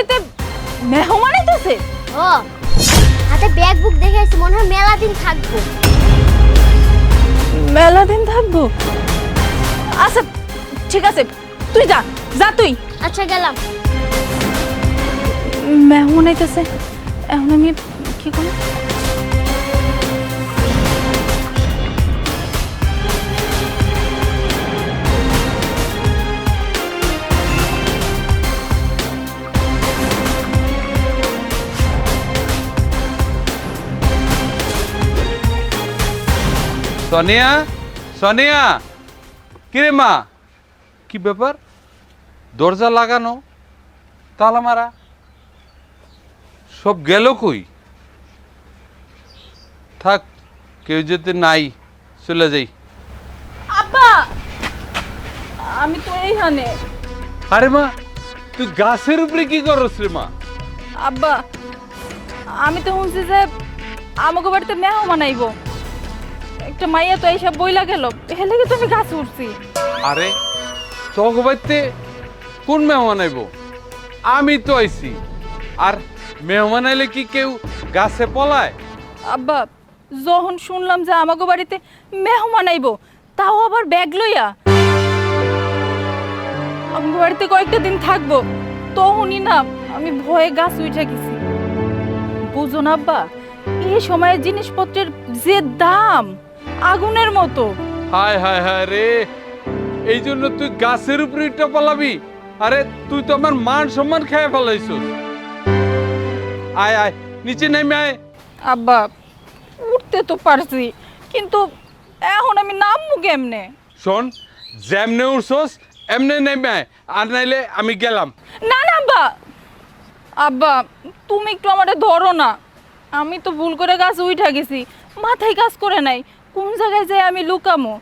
বাড়িতে মেহমান আইতাছে? ও হাতে ব্যাগ বুক দেখে আসছি, মনে হয় মেলা দিন থাকবো। মেলা দিন থাকবো? আচ্ছা ঠিক আছে, তুই যা যা তুই। আচ্ছা গেলাম। মেহমান আইতাছে, এখন আমি কি করব? সোনিয়া, সোনিয়া, কিরে মা, কি ব্যাপার? দরজা লাগানো, তালা মারা, সব গেল কই? থাক, কেউ যদি নাই, চলে যাই। আব্বা, আমি তো এইখানে। আরে মা, তুই গাছের উপরে কি করছ রে মা? আব্বা, আমি তো শুনছি যে আমাকে বাড়িতে মেহমান আইব। একটা মাইয়া তো এইসব বইলা গেল, হেলে কি তুমি গাছ উঠছি? আরে চক বাইতে কোন মেহমান আইব? আমি তো আইছি। আর মেহমান আইলে কি কেউ গাছে পলায়? আব্বা, যখন শুনলাম যে আমাকে বাড়িতে মেহমান আইব, তাও আবার ব্যাগ লইয়া, আমাকে বাড়িতে কয়েকটা দিন থাকবো, তখনই না আমি ভয়ে গাছ উঠে গেছি। বুঝো না আব্বা, এই সময়ে জিনিসপত্রের যে দাম আগুনের মতো। হায় হায় হায় রে, এই জন্য তুই গাছের উপরে ইটা পালাবি? আরে তুই তো আমার মান সম্মান খেয়ে ফেলাইছিস। আয় আয়, নিচে নেমে আয়। আব্বা, উঠতে তো পারছি, কিন্তু এখন আমি নামবো কেমনে? শোন, যেমনে উঠছস এমনে নেমে আয়, আর নাইলে আমি গেলাম। না না আব্বা, আব্বা তুমি একটু আমারে ধরো না। আমি তো ভুল করে গাছ উঠা গেছি, মাথায় কাজ করে নাই, কোন জায়গায় যাই আমি লুকামো।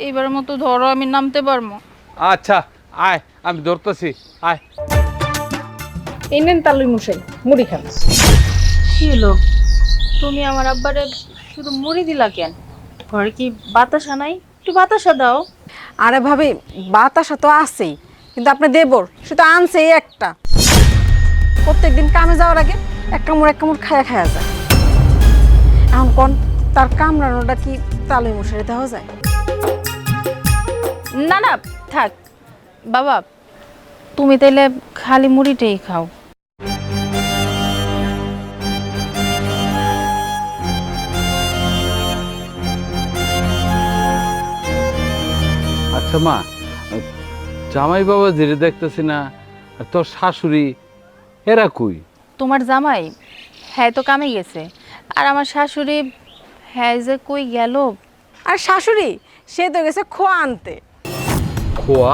এইবার মতো ধরো, আমি নামতে পারবো। আচ্ছা আয়, আমি ধরতেছি, আয়। এই নেন তালুই মশাই, মুড়ি খান। কি হলো, তুমি আমার আব্বারে শুধু মুড়ি দিলা কেন? ঘরে কি বাতাসা নাই? একটু বাতাসা দাও। আরে ভাবি, বাতাসা তো আছেই, কিন্তু আপনি দেবর শুধু আনছে এই একটা। প্রত্যেকদিন কামে যাওয়ার আগে এক কামড় খায়া খায়া যায়। এখন কোন তার কামড়ানোটা কি তালুই মশাই দেওয়া যায়? না না থাক বাবা, তুমি তাইলে খালি মুড়িটাই খাও। আচ্ছা মা, জামাই বাবা যেটা দেখতেছি না, আর তোর শাশুড়ি, এরা কই? তোমার জামাই হ্যাঁ তো কামে গেছে, আর আমার শাশুড়ি হ্যাঁ যে কই গেল। আর শাশুড়ি সে তো গেছে খোয়া আনতে। খোয়া?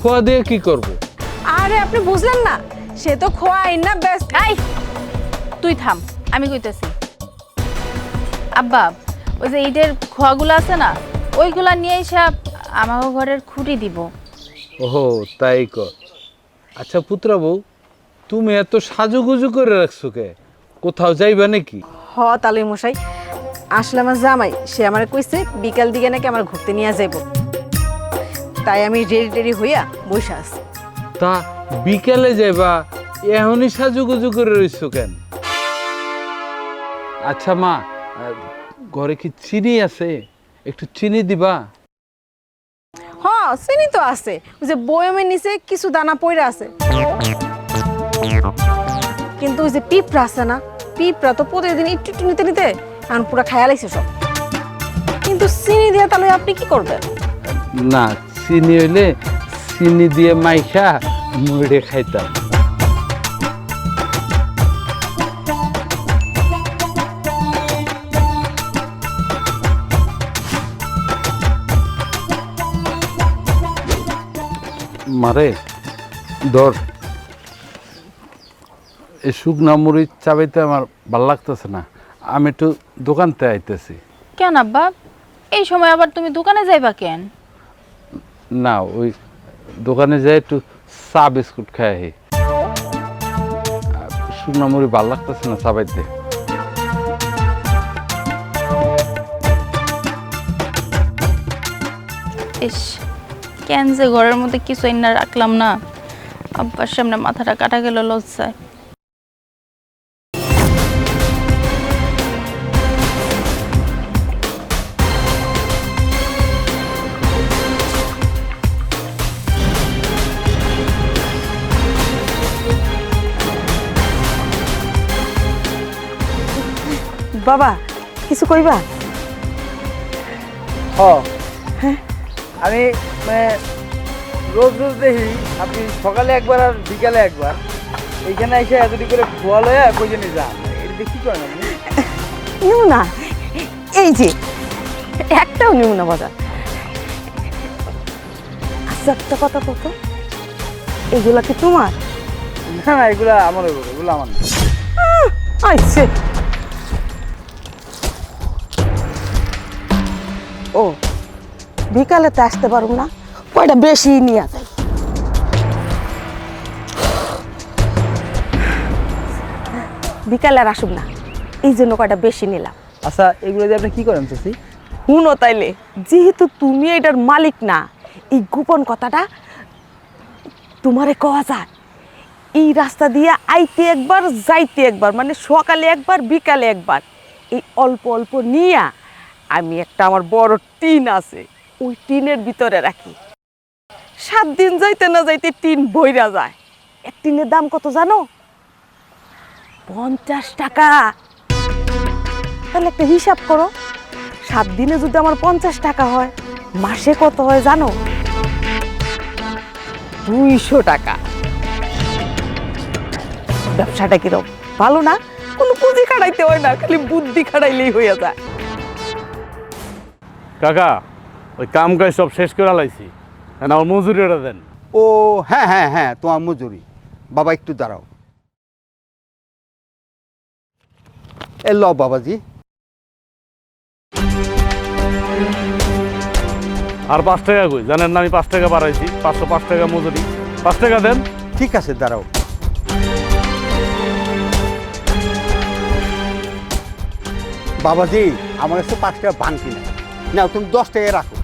খোয়া দিয়ে কি করব? আরে আপনি বুঝলেন না, সে তো খোয়া আইন না ব্যস্ত। এই তুই থাম, আমি কইতেছি। আব্বা, ওই যে ঈদের খোয়াগুলো আছে না, ওইগুলা নিয়ে এসে আমাকে ঘরের খুঁটি দিব। ওহো তাই কর। আচ্ছা পুত্রা বউ, তুমি এত সাজুগুজু করে রাখছো কে? কোথাও যাইবা নাকি? হ তালুই মশাই, আসলে আমার জামাই সে আমার কইছে বিকাল দিকে নাকি আমার ঘুরতে নিয়ে যাইব, তাই আমি রেডি হইয়া বসে আছি। তা বিকেলে যাইবা, এখনই সাজুগুজু করে রইছো কেন? আচ্ছা মা, ঘরে কি চিনি আছে? একটু চিনি দিবা? হ চিনি তো আছে, ওই যে বয়মের নিচে কিছু দানা পড়ে আছে। কিন্তু ওই যে পিঁপড়া আছে না, পিঁপড়া তো প্রতিদিন একটু একটু নিতে নিতে এখন পুরো খায়া লাইছে সব। কিন্তু চিনি দিয়ে তাহলে আপনি কি করবেন? না, চিনি হইলে চিনি দিয়ে মাইখা মুড়ে খাইতাম। মারে ধর, এই শুকনা মুড়ি চাবাইতে আমার ভাল লাগতেছে না, আমি একটু দোকানতে আইতেছি। কেন আব্বা, এই সময় আবার তুমি দোকানে যাইবা কেন? না, ওই দোকানে যাই একটু চা বিস্কুট খাই। শুকনা মুড়ি ভাল লাগতেছে না চাবাইতে। ইস, কেন যে ঘরের মধ্যে কিছু না রাখলাম না, আব্বার সামনে মাথাটা কাটা গেল লজ্জায়। বাবা কিছু কইবা? আমি মানে রোজ রোজ দেখি আপনি সকালে একবার আর বিকালে একবার এইখানে এসে এতটি করে খোয়া লয়া কইজনে যান, এটা দেখি করেন আপনি? নিউ না, এই যে একটাও নিউ না বাজার। আচ্ছা একটা কথা কত, এগুলা কি তোমার? না না, এগুলা আমার, এগুলো আমার না। আইছে ও বিকালে তো আসতে পারুম না, কয়টা বেশি নিয়ে যাই। বিকালে আর আসুম না, এই জন্য কয়টা বেশি নিলাম। আচ্ছা এগুলো দিয়ে আপনি কি করেন চাচি? শুনো তাইলে, যেহেতু তুমি এটার মালিক না, এই গোপন কথাটা তোমারে কওয়া যায়। এই রাস্তা দিয়ে আইতে একবার যাইতে একবার, মানে সকালে একবার বিকালে একবার, এই অল্প অল্প নিয়া আমি একটা আমার বড় টিন আছে, ওই টিনের ভিতরে রাখি। 7 দিন যাইতে না যাইতে টিন বইরা যায়। এক টিনের দাম কত জানো? 50 টাকা। তাহলে একটা হিসাব করো, 7 দিনে যদি আমার 50 টাকা হয়, মাসে কত হয় জানো? 200 টাকা। ব্যবসাটা কিরকম ভালো না? কোনো পুঁজি খাটাইতে হয় না, খালি বুদ্ধি খাটাইলেই হয়ে যায়। কাকা ওই কাম কাজ সব শেষ করে লাইছি, আমার মজুরিটা দেন। ও হ্যাঁ হ্যাঁ হ্যাঁ, তোমার মজুরি। বাবা একটু দাঁড়াও, এ ল বাবাজি। আর 5 টাকা কই জানেন না, আমি 5 টাকা বাড়াইছি, 505 টাকা মজুরি, 5 টাকা দেন। ঠিক আছে দাঁড়াও। বাবাজি আমার কাছে 5 টাকা ভাঙতি না, নাও তুমি 10 টাকা রাখো।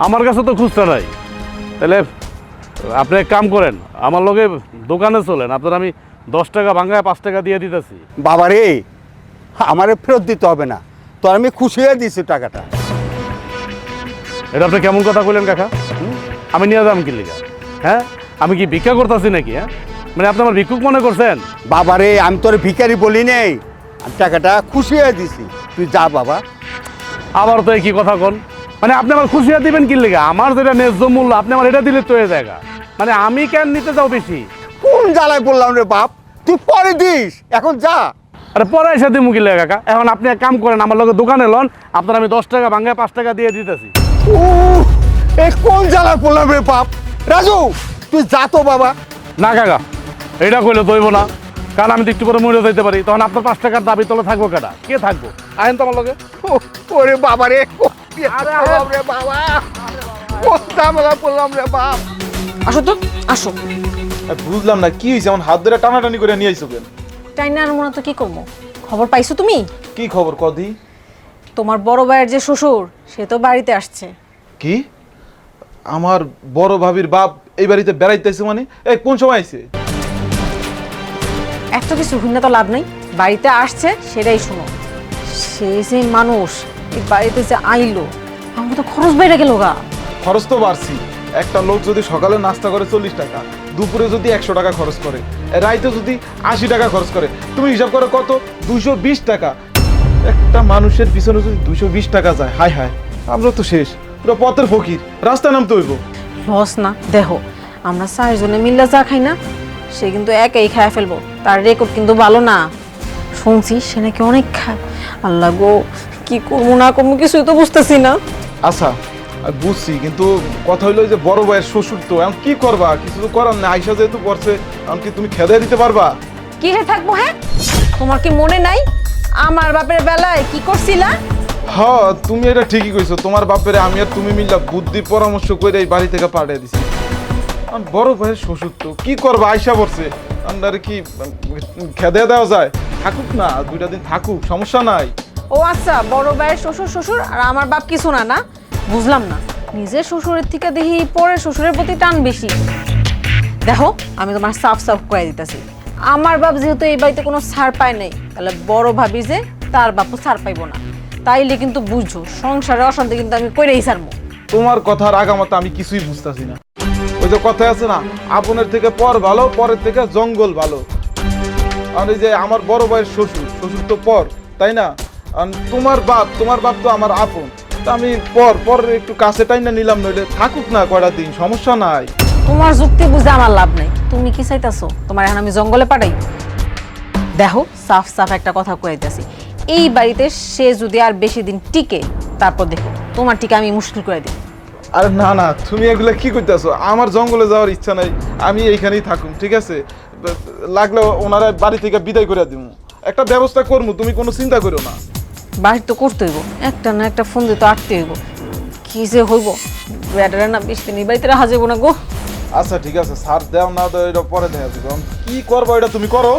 আমার কাছে তো খুচরা নাই, তাহলে আপনি এক কাম করেন, আমার লগে দোকানে চলেন, আপনার আমি 10 টাকা ভাঙায় 5 টাকা দিয়ে দিতেছি। বাবা রে, আমারে ফেরত দিতে হবে না, তো আমি খুশি হয়ে দিয়েছি টাকাটা। এটা আপনি কেমন কথা কইলেন কাকা? আমি নিয়ে যাম কি লিগা? হ্যাঁ, আমি কি ভিক্ষা করতেছি নাকি? হ্যাঁ, মানে আপনি আমার ভিক্ষুক মনে করছেন? বাবা রে, আমি তোর ভিখারি বলি নেই, আমি টাকাটা খুশি হয়ে দিছি, তুই যা বাবা। আবার তো কি কথা কোন, মানে আপনি আমার খুশি হয়ে দিবেন কি লিগা? আমার যেটা ন্যায্য মূল্য আপনি আমার এটা দিলে তো হয়ে জায়গা, মানে আমি কেন নিতে যাও বেশি? কোন জ্বালায় বললাম রে বাপ, তুই পরে দিস, এখন যা। আরে পরে এসে দিমু কি লিগা কাকা? এখন আপনি এক কাম করেন, আমার লগে দোকানে লন, আপনার আমি 10 টাকা ভাঙায় 5 টাকা দিয়ে দিতেছি। এ কোন জ্বালায় বললাম রে বাপ। রাজু তুই যা তো বাবা। না কাকা, এটা কইলে দইব না, কারণ আমি তো একটু পরে মরে যাইতে পারি, তখন আপনার 5 টাকার দাবি তোলে থাকবো কেটা? কে থাকবো? আইন তো আমার লগে। ওরে বাবা রে, বললাম রে বাবা, কোন ঝামেলা বললাম রে বাপ। আসো তো, আসো। বুঝলাম না কি হয়েছে, এমন হাত ধরে টানাটানি করে নিয়ে আইছো কেন? টাইনার মনে তো কি করবো? খবর পাইছো তুমি? কি খবর কদি? তোমার বড় ভাইয়ের যে শ্বশুর, সে তো বাড়িতে আসছে। কি আমার বড় ভাবির বাপ এই বাড়িতে বেড়াইতেছে? মানে এই কোন সময় আইছে? এত কিছু শুনে তো লাভ নেই, বাড়িতে আসছে সেটাই শুনো। সে যে মানুষ এই বাড়িতে যে আইলো, আমার তো খরচ বেড়ে গেল গা। খরচ তো বাড়ছি। একটা লোক যদি সকালে নাস্তা করে 40 টাকা, দুপুরে যদি 100 টাকা খরচ করে, রাইতে যদি 80 টাকা খরচ করে, তুমি হিসাব করো কত? 220 টাকা। একটা মানুষের পিছনে যদি 220 টাকা যায়, হায় হায়, আমরা তো শেষ, পুরো পথের ফকির, রাস্তায় নামতে হইব। লস না? দেখো আমরা 4 জনে মিল্লা যা খাই না, সে কিন্তু একাই খায় ফেলবো, তার রেকর্ড কিন্তু ভালো না। শুনছি সে নাকি অনেক খায়। আল্লাহ গো, কি করবো না করবো কিছুই তো বুঝতেছি না। আচ্ছা আমি বুঝছি, কিন্তু কথা হইলো যে বড় ভাইয়ের শ্বশুর, তো এখন কি করবা? কিছু তো করার না, আইসা যেহেতু পড়ছে, এখন কি তুমি খেদে দিতে পারবা? কি হে থাকবো? হ্যাঁ, তোমার কি মনে নাই আমার বাপের বেলায় কি করছিলা? হ্যাঁ তুমি এটা ঠিকই কইছো, তোমার বাপেরে আমি আর তুমি মিল্লা বুদ্ধি পরামর্শ করে এই বাড়ি থেকে পাঠিয়ে দিছি। এখন বড় ভাইয়ের শ্বশুর, তো কি করবা? আইসা পড়ছে, আপনার কি খেদে দেওয়া যায়? থাকুক না, 2টা দিন থাকুক, সমস্যা নাই। ও আচ্ছা, বড় ভাইয়ের শ্বশুর শ্বশুর আর আমার বাপ কিছু না, না বুঝলাম না। নিজের শ্বশুরের থেকে দেখি পরের শ্বশুরের প্রতি টান বেশি। দেখো আমি তোমার সাফ সাফ করে দিতেছি, আমার বাপ যেহেতু এই বাড়িতে কোনো ছাড় পায় নাই, তাহলে বড় ভাবি যে তার বাপও ছাড় পাইবো না। তাইলে কিন্তু বুঝো সংসারে অশান্তি কিন্তু আমি করেই ছাড়বো। তোমার কথার আগামাতা আমি কিছুই বুঝতেছি না। ওই যে কথা আছে না, আপনের থেকে পর ভালো, পরের থেকে জঙ্গল ভালো। আর এই যে আমার বড় ভাইয়ের শ্বশুর, শ্বশুর তো পর, তাই না? আর তোমার বাপ তো আমার আপন। তা আমি পর একটু কাছে টাইনা নিলাম, নইলে থাকুক না কয়টা দিন, সমস্যা নাই। তোমার যুক্তি বুঝে আমার লাভ নাই। তুমি কি চাইতাছো তোমার এখন আমি জঙ্গলে পাঠাই? দেখো সাফ সাফ একটা কথা কইতাছি, এই বাড়িতে সে যদি আর বেশি দিন টিকে, তারপর দেখো তোমার টিকে আমি মুশকিল করে দিই। আরে না না, তুমি এগুলা কি করতেছো? আমার জঙ্গলে যাওয়ার ইচ্ছা নাই, আমি এইখানেই থাকুম, ঠিক আছে? লাগলে ওনারা বাড়ি থেকে বিদায় করে দিব, একটা ব্যবস্থা করবো, তুমি কোনো চিন্তা করো না। বাড়ি তো করতে হইব, একটা না একটা ফোন দিয়ে তো আটতে হইব। কি যে হইব, ব্যাটারে না বেশি দিন এই বাড়িতে রাখা যাবো না গো। আচ্ছা ঠিক আছে, সার দেও না দাও এটা পরে দেখা যাবে। কি করবো এটা তুমি করো।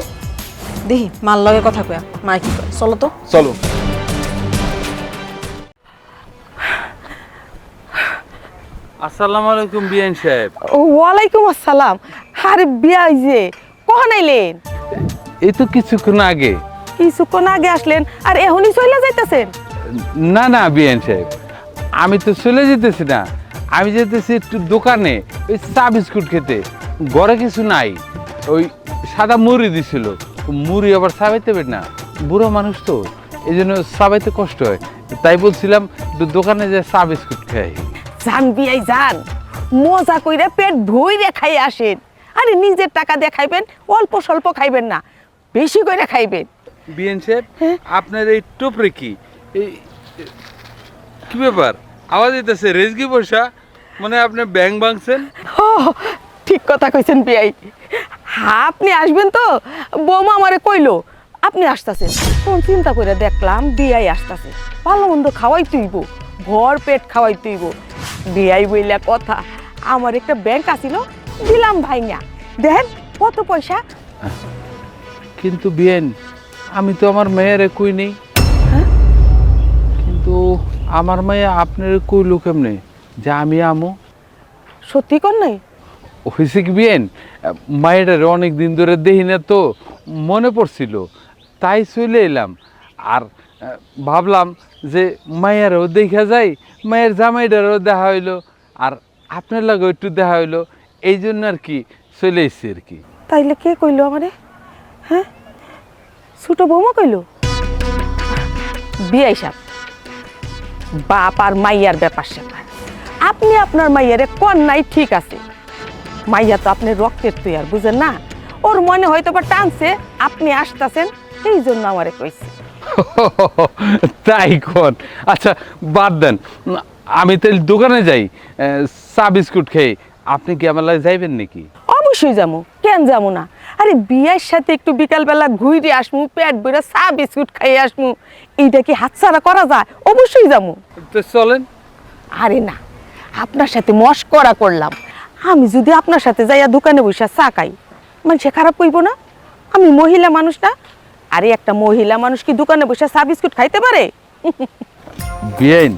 দেখি মার লগে কথা কয়া মা কি কয়, চলো তো। চলো। আসসালামু আলাইকুম বিয়ান সাহেব। ওয়ালাইকুম আসসালাম। আরে বিয়া যে কখন আইলেন? এই তো কিছুক্ষণ আগে। কিছুক্ষণ আগে আসলেন আর এখনই চলে যাইতেছেন? না না বিয়ান সাহেব, আমি তো চলে যেতেছি না, আমি যেতেছি একটু দোকানে ওই চা বিস্কুট খেতে। ঘরে কিছু নাই, ওই সাদা মুড়ি দিছিল, মুড়ি আবার চাবাইতে পারি না, বুড়ো মানুষ তো, এই জন্য চাবাইতে কষ্ট হয়। তাই বলছিলাম একটু দোকানে যে চা বিস্কুট খাই। যান বিয়াই যান, মজা কইরা পেট ভইরে খাই আসেন। আরে নিজের টাকা দিয়ে খাইবেন, অল্প স্বল্প খাইবেন না, বেশি করে খাইবেন। বিয়ান সাহেব, আপনার এই টোপরে কি কি ব্যাপার? আওয়াজ দিতেছে রেজগি পয়সা, মানে আপনি ব্যাংক ভাঙছেন? ও, ঠিক কথা কইছেন বিয়াই। আপনি আসবেন তো, বৌমা আমারে কইলো আপনি আসতেছেন, তখন চিন্তা করে দেখলাম বিয়াই আসতেছে, ভালো মন্দ খাওয়াই তুইব, ভর পেট খাওয়াই তুইব। বিয়াই বইলা কথা, আমার একটা ব্যাংক আছিল, দিলাম ভাইঙ্গা, দেখেন কত পয়সা। কিন্তু বিয়েন, আমি তো আমার মেয়ের কই নেই। কিন্তু আমার মেয়ে আপনার কইলো কেমনে যে আমি আমো? সত্যি কর নাই? হয়েছে কি বিয়েন, মায়ের অনেক দিন ধরে দেখি না তো, মনে পড়ছিল, তাই চলে এলাম। আর ভাবলাম যে মায়েরও দেখা যায়, মায়ের জামাইটারও দেখা হইলো, আর আপনার লাগে একটু দেখা হইলো, এই জন্য আর কি চলে এসছি আর কি। তাইলে কে কইলো আমারে? হ্যাঁ, ছোট বৌমা কইলো? বিয়াই সাহেব, বাপ আর মাইয়ার ব্যাপার স্যাপার, আপনি আপনার মাইয়ারে কোন নাই ঠিক আছে, মাইয়া তো আপনি রক্তের তুই আর বুঝেন না, ওর মনে হয়তো বা টানছে আপনি আসতেছেন, এই জন্য আমারে কইছে। তাই কোন? আচ্ছা বাদ দেন, আমি তাহলে দোকানে যাই, চা বিস্কুট খেয়ে। আপনি কি আমার লাগে যাইবেন নাকি? অবশ্যই যাবো, কেন যাবো না? আরে বিয়ের সাথে একটু বিকালবেলা ঘুরে আসমু, পেট ভরে চা বিস্কুট খাইয়ে আসমু, এইটা কি হাতছাড়া করা যায়? অবশ্যই যাবো। তো চলেন। আরে না, আপনার সাথে মশকরা করলাম, আমি যদি আপনার সাথে যাইয়া দোকানে বসে চা খাই, মানুষে খারাপ কইব না? আমি মহিলা মানুষ না? আরে একটা মহিলা মানুষ কি দোকানে বসে চা বিস্কুট খাইতে পারে? বিয়েন,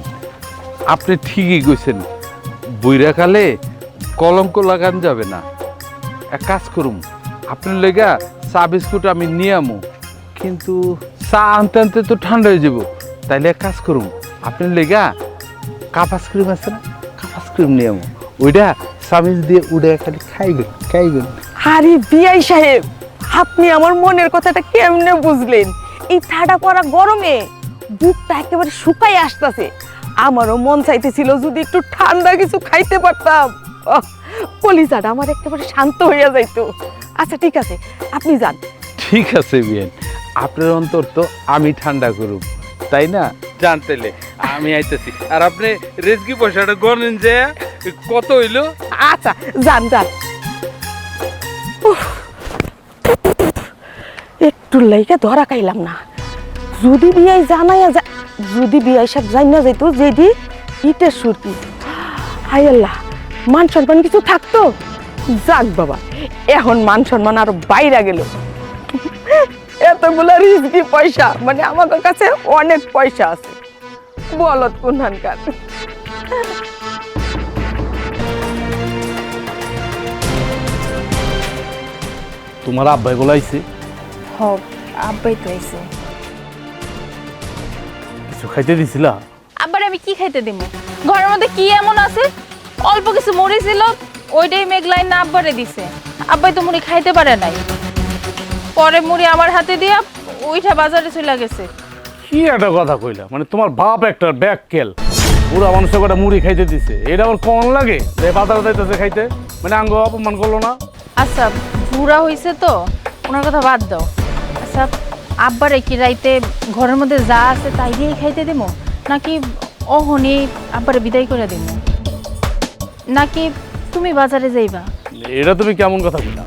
আপনি ঠিকই কইছেন, বইরা কালে কলঙ্ক লাগান যাবে না। এক কাজ করুম, আপনার লেগা চা বিস্কুট আমি নিয়ে আমো, কিন্তু চা আনতে আনতে তো ঠান্ডা হয়ে যাব। তাইলে এক কাজ করুম, আপনার লেগা কাপ আইসক্রিম আছে না, কাপ আইসক্রিম নিয়ে আমো, ওইটা চামিচ দিয়ে উড়ে খালি খাইবেন। আরে বিআই সাহেব, আপনি আমার মনের কথাটা কেমনে বুঝলেন? এই ঠাডা পড়া গরমে বুকটা একেবারে শুকাই আসতেছে, আমারও মন চাইতেছিল যদি একটু ঠান্ডা কিছু খাইতে পারতাম, কলিজাটা আমার একেবারে শান্ত হইয়া যাইতো। আচ্ছা ঠিক আছে, আপনি যান। ঠিক আছে বিয়েন, আপনার অন্তর তো আমি ঠান্ডা করুম, তাই না? জানতেলে আমি আইতেছি, আর আপনি রেজকি পয়সাটা গণেন যে কত হইলো। আচ্ছা যান যান। উফ, একটু লাইকা ধরা খাইলাম না, যদি বিয়াই জানাইয়া যায়, যদি বিয়াই সব জানা যাইতো যেদি ইটের সুরকি, হায় আল্লাহ, মান সম্মান কিছু থাকতো। যাক বাবা, এখন মান সম্মান আরো বাইরে গেল, এতগুলা রিজকি পয়সা, মানে আমাদের কাছে অনেক পয়সা আছে, বলত কোনখানকার। তোমার আব্বাই বলাইছে হ আব্বাই তো আইছে। কিছু খাইতে দিছিলা? আব্বার আমি কি খাইতে দিব? ঘরের মধ্যে কি এমন আছে? অল্প কিছু মুড়ি ছিল, ওইটাই মেঘলাইন না আব্বারে দিছে। আব্বাই তো মুড়ি খাইতে পারে নাই, পরে মুড়ি আমার হাতে দিয়া ওইটা বাজারে চলে গেছে। কি একটা কথা কইলা, মানে তোমার বাপ একটা ব্যাগ কেল পুরা মানুষের কটা মুড়ি খাইতে দিছে, এটা আবার কম লাগে যে বাজারে যাইতেছে খাইতে, মানে আঙ্গ অপমান করলো না? আচ্ছা বুড়া হইছে তো, ওনার কথা বাদ দাও। আচ্ছা আব্বারে কি রাইতে ঘরের মধ্যে যা আছে তাই দিয়েই খাইতে দেব, নাকি অহনি আব্বারে বিদায় করে দেব, নাকি তুমি বাজারে যাইবা? এটা তুমি কেমন কথা কইলা?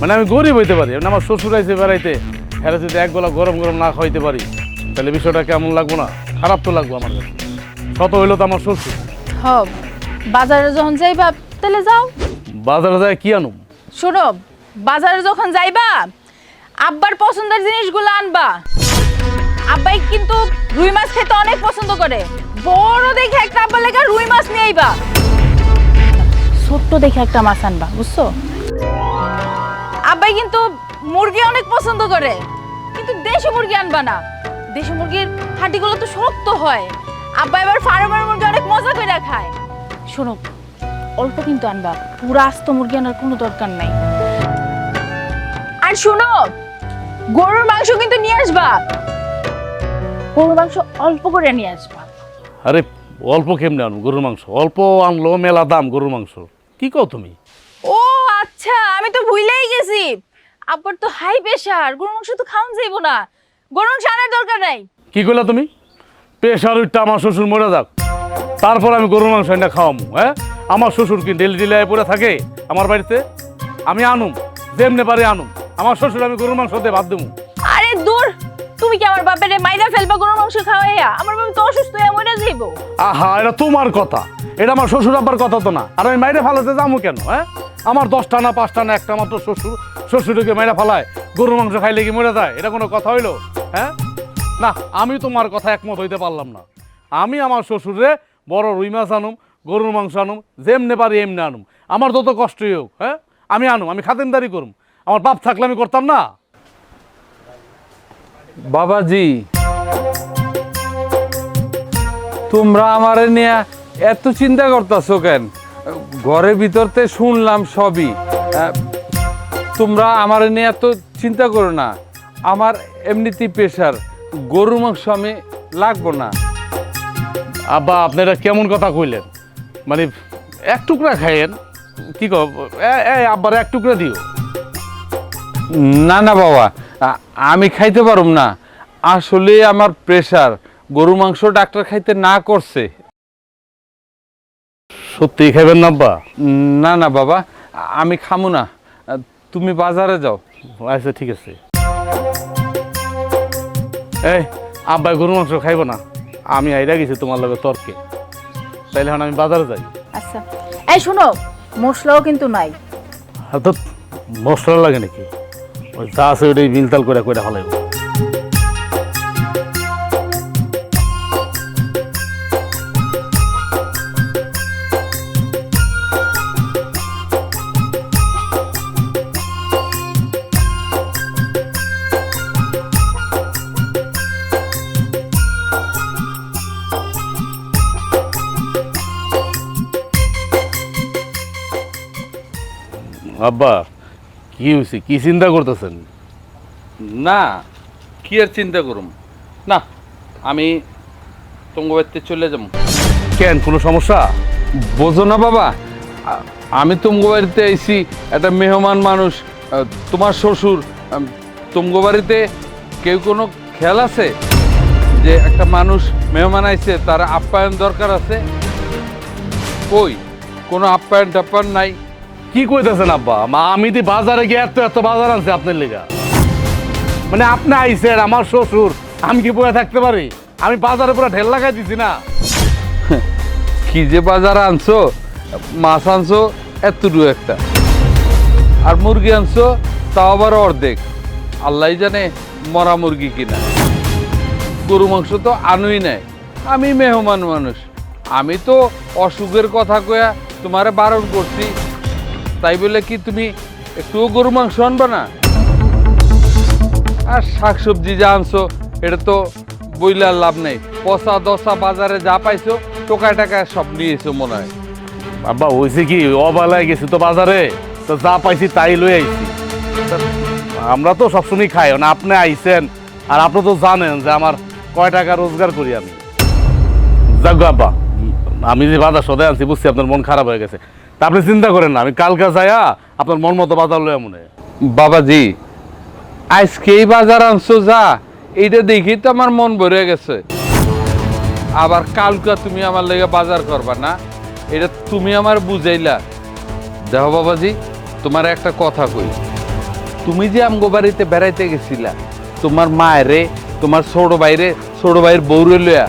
মানে আমি গরিব হইতে পারি, মানে আমার শ্বশুর আইছে বেড়াইতে, হ্যাঁ যদি এক গোলা গরম গরম না খাইতে পারি তাহলে বিষয়টা কেমন লাগবো না? খারাপ তো লাগবো আমার কাছে। শত হইলো তো আমার শ্বশুর। হ বাজারে যখন যাইবা তাহলে যাও। বাজারে যায় কি আনুম? শোনো, বাজারে যখন যাইবা আব্বার পছন্দের জিনিসগুলো আনবা। আব্বাই কিন্তু রুই মাছ খেতে অনেক পছন্দ করে, বড় দেখে একটা আব্বার লেগে রুই মাছ নিয়ে আইবা। ছোট্ট দেখে একটা মাছ আনবা, বুঝছো? আব্বাই কিন্তু মুরগি অনেক পছন্দ করে, কিন্তু দেশি মুরগি আনবা না। দেশি মুরগির হাঁটিগুলো তো শক্ত হয়। আব্বা এবার ফার্মের মুরগি অনেক মজা করে খায়। শোনো, অল্প কিন্তু আনবা, পুরো আস্ত মুরগি আনার কোনো দরকার নাই। আর শোনো, গরুর মাংস কিন্তু নিয়ে আসবা, গরুর মাংস অল্প করে নিয়ে আসবা। আরে অল্প কেমনে আনুম গরুর মাংস? অল্প আনলো মেলা দাম গরুর মাংস, কি কও তুমি? ও আচ্ছা, আমি তো ভুলেই গেছি, আব্বার তো হাই প্রেশার, গরুর মাংস তো খাওয়া যাইব না, গরুর মাংস আনার দরকার নাই। কি কইলা তুমি? প্রেশার উঠটা আমার শ্বশুর মরে যাক, তারপর আমি গরুর মাংস এনে খাওয়ামু? হ্যাঁ, আমার শ্বশুর কি ডেলি ডেলি পড়ে থাকে আমার বাড়িতে? আমি আনুম, যেমনে পারি আনুম। আমার শ্বশুর আমি গরুর মাংস দিয়ে ভাত দেবো? আরে দূর, তুমি কি আমার বাপের মাইরা ফেলবা গরুর মাংস খাওয়াইয়া? আমার বাবা তো অসুস্থ হয়ে মরে যাইব। আহা, এটা তোমার কথা, এটা আমার শ্বশুর আব্বার কথা তো না। আর আমি মাইরে ফালাতে যাবো কেন? হ্যাঁ, আমার 10টা না 5টা না একটা মাত্র শ্বশুর, শ্বশুরকে মাইরা ফালায় গরুর মাংস খাইলে কি মরে যায়? এটা কোনো কথা হইলো? হ্যাঁ না, আমি তোমার কথা একমত হইতে পারলাম না। আমি আমার শ্বশুরে বড় রুই মাছ আনুম, গরুর মাংস আনুম, যেমনে পারি এমনি আনুম, আমার যত কষ্টই হোক। হ্যাঁ, আমি আনুম, আমি খাতিরদারি করুম। আমার বাপ থাকলে আমি করতাম না? বাবাজি, তোমরা আমারে নিয়ে এত চিন্তা করতেছো কেন? ঘরের ভিতরতে শুনলাম সবই, তোমরা আমারে নিয়ে এত চিন্তা করো না। আমার এমনিতেই প্রেশার, গরুর মাংস আমি লাগবো না। আব্বা, আপনারা কেমন কথা কইলেন? মানে এক টুকরা খাইয়েন, কি কব? আব্বার এক টুকরা দিও। না না বাবা, আমি খাইতে পারুম না, আসলে আমার প্রেশার, গরু মাংস ডাক্তার খাইতে না করছে। সত্যি খাইবেন না আব্বা? না না বাবা, আমি খামু না, তুমি বাজারে যাও। আচ্ছা ঠিক আছে। এই আব্বা গরু মাংস খাইব না, আমি আইরা গেছি তোমার লগে তর্কে, তাইলে এখন আমি বাজারে যাই। আচ্ছা এই শোনো, মশলাও কিন্তু নাই। তো মশলা লাগে নাকি? ওই যা আছে ওইটাই বিলতাল করে করে ফেলাইব। আব্বা, কি হয়েছে? কি চিন্তা করতেছেন? না, কি আর চিন্তা করুম না, আমি তোমার বাড়িতে চলে যাবো। কেন, কোনো সমস্যা? বোঝো না বাবা, আমি তোমার বাড়িতে আইছি, একটা মেহমান মানুষ, তোমার শ্বশুর, তোমার বাড়িতে কেউ কোনো খেয়াল আছে যে একটা মানুষ মেহমান আইছে, তার আপ্যায়ন দরকার আছে? কই কোনো আপ্যায়ন টাপ্যায়ন নাই। কি কইতেছেন আব্বা? আমি তো বাজারে গিয়ে এত এত বাজার আনছি আপনার লেগা, মানে আপনি আইসেন আমার শ্বশুর, আমি কি বয়ে থাকতে পারি? আমি বাজারে পুরো ঢেল লাগাই দিছি না। কি যে বাজার আনছো, মাছ আনছো এতটুকু একটা, আর মুরগি আনছো তাও আবার অর্ধেক, আল্লাহ জানে মরা মুরগি কিনা। গরু মাংস তো আনুই নাই। আমি মেহমান মানুষ, আমি তো অসুখের কথা কয়া তোমারে বারণ করছি, তাই বলে কি তুমি একটু গরু মাংস আনবা না? আর শাকসবজি যা আনছো এটা তো বইলার লাভ নেই, পচা দশা বাজারে যা পাইছো টোকায় টাকায় সব নিয়েছো মনে হয়। আব্বা হয়েছে কি, অবেলায় গেছি তো বাজারে, তো যা পাইছি তাই লই আইছি। তা আমরা তো সবসময় খাই না, আপনি আইছেন আর আপনি তো জানেন যে আমার কয় টাকা রোজগার করি আমি। যাক গো আব্বা, আমি যে বাজার সদাই আনছি বুঝছি আপনার মন খারাপ হয়ে গেছে, তা আপনি চিন্তা করেন না, আমি কালকে যাইয়া আপনার মন মতো বাজার লই মনে। বাবাজি আজকেই বাজার আনছো যা, এইটা দেখি তো আমার মন ভরে গেছে। আবার কালকে তুমি আমার লেগে বাজার করবা না, এটা তুমি আমার বুঝাইলা। দেখো বাবাজি, তোমার একটা কথা কই, তুমি যে আমগো বাড়িতে বেড়াইতে গেছিলা তোমার মায়েরে, তোমার ছোট ভাইয়ের বউরে লইয়া,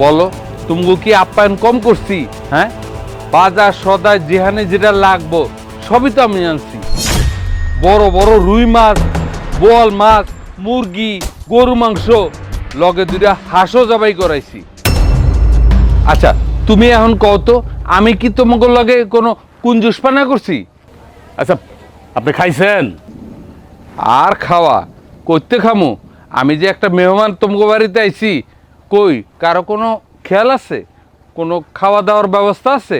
বলো তুমি কি আপ্যায়ন কম করছি? হ্যাঁ, বাজার সদায় যেখানে যেটা লাগবো সবই তো আমি আনছি। বড় বড় রুই মাছ, বোয়াল মাছ, মুরগি, গরু মাংস, লগে দুইটা হাঁসও জবাই করাইছি। আচ্ছা তুমি এখন কও তো, আমি কি তোমাকে লগে কোনো কুঞ্জুসপানা করছি? আচ্ছা আপনি খাইছেন? আর খাওয়া করতে খামু? আমি যে একটা মেহমান তোমাকে বাড়িতে আইছি, কই কারো কোনো খেয়াল আছে? কোনো খাওয়া দাওয়ার ব্যবস্থা আছে?